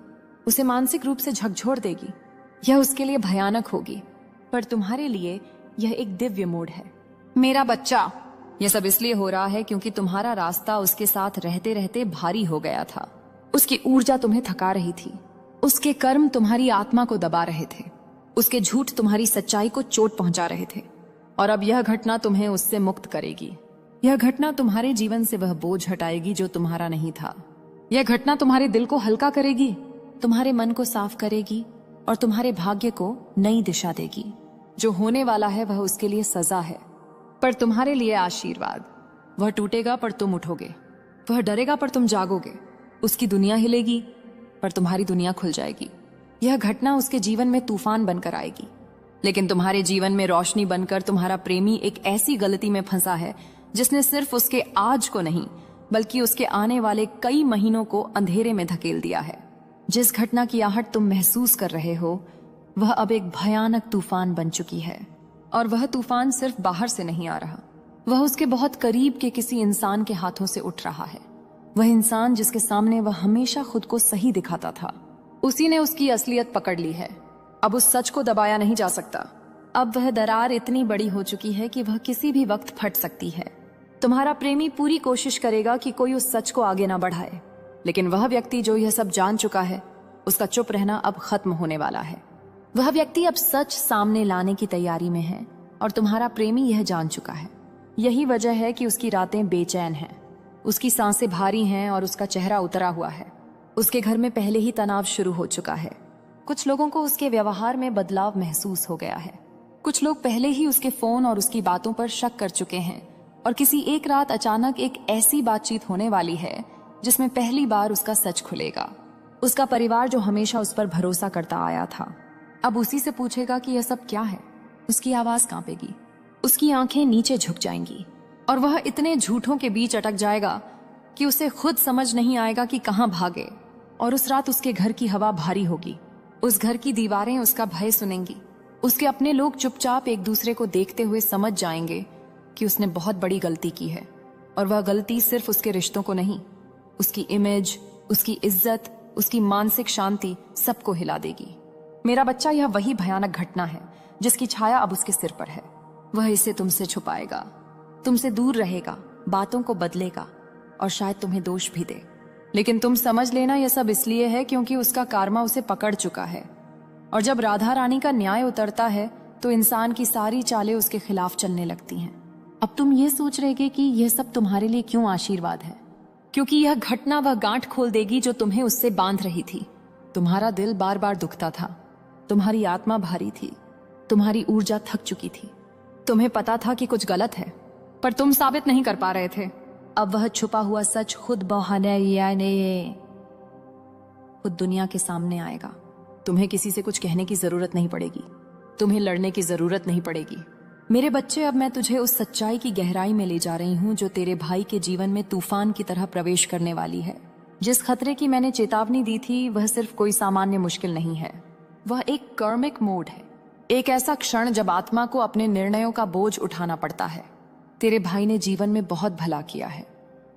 उसे मानसिक रूप से झकझोर देगी। यह उसके लिए भयानक होगी, पर तुम्हारे लिए यह एक दिव्य मोड़ है। मेरा बच्चा, यह सब इसलिए हो रहा है क्योंकि तुम्हारा रास्ता उसके साथ रहते रहते भारी हो गया था। उसकी ऊर्जा तुम्हें थका रही थी, उसके कर्म तुम्हारी आत्मा को दबा रहे थे, उसके झूठ तुम्हारी सच्चाई को चोट पहुंचा रहे थे। और अब यह घटना तुम्हें उससे मुक्त करेगी। यह घटना तुम्हारे जीवन से वह बोझ हटाएगी जो तुम्हारा नहीं था। यह घटना तुम्हारे दिल को हल्का करेगी, तुम्हारे मन को साफ करेगी और तुम्हारे भाग्य को नई दिशा देगी। जो होने वाला है वह उसके लिए सजा है, पर तुम्हारे लिए आशीर्वाद। वह टूटेगा पर तुम उठोगे, वह डरेगा पर तुम जागोगे। उसकी दुनिया हिलेगी पर तुम्हारी दुनिया खुल जाएगी। यह घटना उसके जीवन में तूफान बनकर आएगी, लेकिन तुम्हारे जीवन में रोशनी बनकर। तुम्हारा प्रेमी एक ऐसी गलती में फंसा है जिसने सिर्फ उसके आज को नहीं बल्कि उसके आने वाले कई महीनों को अंधेरे में धकेल दिया है। जिस घटना की आहट तुम महसूस कर रहे हो वह अब एक भयानक तूफान बन चुकी है। और वह तूफान सिर्फ बाहर से नहीं आ रहा, वह उसके बहुत करीब के किसी इंसान के हाथों से उठ रहा है। वह इंसान जिसके सामने वह हमेशा खुद को सही दिखाता था, उसी ने उसकी असलियत पकड़ ली है। अब उस सच को दबाया नहीं जा सकता। अब वह दरार इतनी बड़ी हो चुकी है कि वह किसी भी वक्त फट सकती है। तुम्हारा प्रेमी पूरी कोशिश करेगा कि कोई उस सच को आगे ना बढ़ाए, लेकिन वह व्यक्ति जो यह सब जान चुका है, उसका चुप रहना अब खत्म होने वाला है। वह व्यक्ति अब सच सामने लाने की तैयारी में है और तुम्हारा प्रेमी यह जान चुका है। यही वजह है कि उसकी रातें बेचैन हैं, उसकी सांसें भारी हैं और उसका चेहरा उतरा हुआ है। उसके घर में पहले ही तनाव शुरू हो चुका है। कुछ लोगों को उसके व्यवहार में बदलाव महसूस हो गया है। कुछ लोग पहले ही उसके फोन और उसकी बातों पर शक कर चुके हैं और किसी एक रात अचानक एक ऐसी बातचीत होने वाली है जिसमें पहली बार उसका सच खुलेगा। उसका परिवार जो हमेशा उस पर भरोसा करता आया था, अब उसी से पूछेगा कि यह सब क्या है। उसकी आवाज कांपेगी, उसकी आंखें नीचे झुक जाएंगी और वह इतने झूठों के बीच अटक जाएगा कि उसे खुद समझ नहीं आएगा कि कहां भागे। और उस रात उसके घर की हवा भारी होगी, उस घर की दीवारें उसका भय सुनेंगी। उसके अपने लोग चुपचाप एक दूसरे को देखते हुए समझ जाएंगे कि उसने बहुत बड़ी गलती की है और वह गलती सिर्फ उसके रिश्तों को नहीं, उसकी इमेज, उसकी इज्जत, उसकी मानसिक शांति सबको हिला देगी। मेरा बच्चा, यह वही भयानक घटना है जिसकी छाया अब उसके सिर पर है। वह इसे तुमसे छुपाएगा, तुमसे दूर रहेगा, बातों को बदलेगा और शायद तुम्हें दोष भी दे। लेकिन तुम समझ लेना, यह सब इसलिए है क्योंकि उसका कार्मा उसे पकड़ चुका है। और जब राधा रानी का न्याय उतरता है तो इंसान की सारी चालें उसके खिलाफ चलने लगती हैं। अब तुम ये सोच रहे कि यह सब तुम्हारे लिए क्यों आशीर्वाद है, क्योंकि यह घटना वह गांठ खोल देगी जो तुम्हें उससे बांध रही थी। तुम्हारा दिल बार बार दुखता था, तुम्हारी आत्मा भारी थी, तुम्हारी ऊर्जा थक चुकी थी। तुम्हें पता था कि कुछ गलत है, पर तुम साबित नहीं कर पा रहे थे। अब वह छुपा हुआ सच खुद खुद दुनिया के सामने आएगा। तुम्हें किसी से कुछ कहने की जरूरत नहीं पड़ेगी, तुम्हें लड़ने की जरूरत नहीं पड़ेगी। मेरे बच्चे, अब मैं तुझे उस सच्चाई की गहराई में ले जा रही हूं जो तेरे भाई के जीवन में तूफान की तरह प्रवेश करने वाली है। जिस खतरे की मैंने चेतावनी दी थी वह सिर्फ कोई सामान्य मुश्किल नहीं है, वह एक कर्मिक मोड है। एक ऐसा क्षण जब आत्मा को अपने निर्णयों का बोझ उठाना पड़ता है। तेरे भाई ने जीवन में बहुत भला किया है,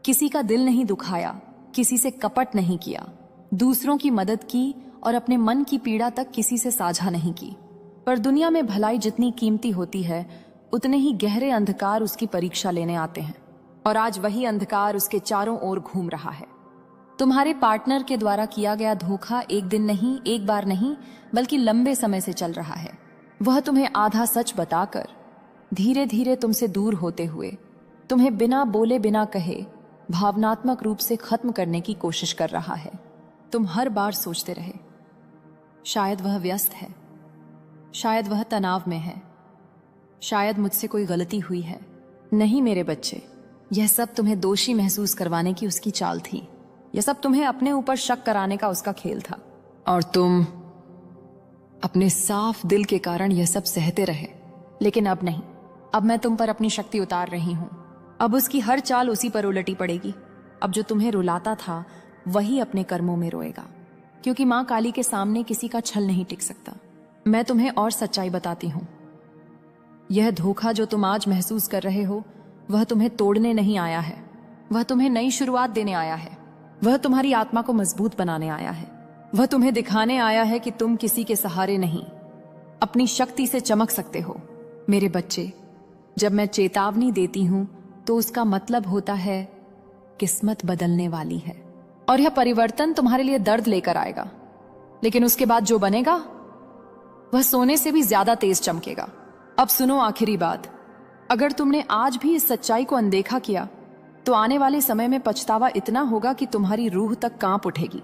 किसी का दिल नहीं दुखाया, किसी से कपट नहीं किया, दूसरों की मदद की और अपने मन की पीड़ा तक किसी से साझा नहीं की। पर दुनिया में भलाई जितनी कीमती होती है, उतने ही गहरे अंधकार उसकी परीक्षा लेने आते हैं। और आज वही अंधकार उसके चारों ओर घूम रहा है। तुम्हारे पार्टनर के द्वारा किया गया धोखा एक दिन नहीं, एक बार नहीं, बल्कि लंबे समय से चल रहा है। वह तुम्हें आधा सच बताकर धीरे धीरे तुमसे दूर होते हुए, तुम्हें बिना बोले बिना कहे भावनात्मक रूप से खत्म करने की कोशिश कर रहा है। तुम हर बार सोचते रहे, शायद वह व्यस्त है, शायद वह तनाव में है, शायद मुझसे कोई गलती हुई है। नहीं मेरे बच्चे, यह सब तुम्हें दोषी महसूस करवाने की उसकी चाल थी। यह सब तुम्हें अपने ऊपर शक कराने का उसका खेल था। और तुम अपने साफ दिल के कारण यह सब सहते रहे। लेकिन अब नहीं, अब मैं तुम पर अपनी शक्ति उतार रही हूं। अब उसकी हर चाल उसी पर उलटी पड़ेगी। अब जो तुम्हें रुलाता था वही अपने कर्मों में रोएगा, क्योंकि मां काली के सामने किसी का छल नहीं टिक सकता। मैं तुम्हें और सच्चाई बताती हूं। यह धोखा जो तुम आज महसूस कर रहे हो, वह तुम्हें तोड़ने नहीं आया है, वह तुम्हें नई शुरुआत देने आया है। वह तुम्हारी आत्मा को मजबूत बनाने आया है। वह तुम्हें दिखाने आया है कि तुम किसी के सहारे नहीं, अपनी शक्ति से चमक सकते हो। मेरे बच्चे, जब मैं चेतावनी देती हूं तो उसका मतलब होता है किस्मत बदलने वाली है और यह परिवर्तन तुम्हारे लिए दर्द लेकर आएगा। लेकिन उसके बाद जो बनेगा वह सोने से भी ज्यादा तेज चमकेगा। अब सुनो आखिरी बात, अगर तुमने आज भी इस सच्चाई को अनदेखा किया तो आने वाले समय में पछतावा इतना होगा कि तुम्हारी रूह तक कांप उठेगी।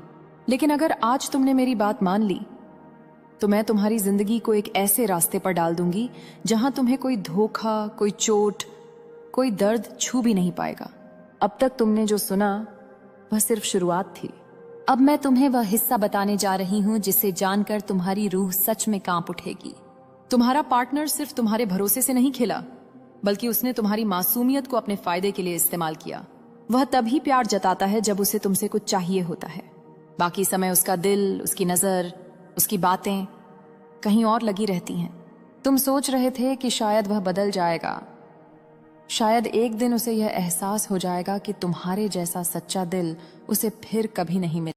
लेकिन अगर आज तुमने मेरी बात मान ली तो मैं तुम्हारी जिंदगी को एक ऐसे रास्ते पर डाल दूंगी जहां तुम्हें कोई धोखा, कोई चोट, कोई दर्द छू भी नहीं पाएगा। अब तक तुमने जो सुना वह सिर्फ शुरुआत थी। अब मैं तुम्हें वह हिस्सा बताने जा रही हूं जिसे जानकर तुम्हारी रूह सच में कांप उठेगी। तुम्हारा पार्टनर सिर्फ तुम्हारे भरोसे से नहीं खेला, बल्कि उसने तुम्हारी मासूमियत को अपने फायदे के लिए इस्तेमाल किया। वह तभी प्यार जताता है जब उसे तुमसे कुछ चाहिए होता है। बाकी समय उसका दिल, उसकी नजर, उसकी बातें कहीं और लगी रहती हैं। तुम सोच रहे थे कि शायद वह बदल जाएगा, शायद एक दिन उसे यह एहसास हो जाएगा कि तुम्हारे जैसा सच्चा दिल उसे फिर कभी नहीं मिलेगा।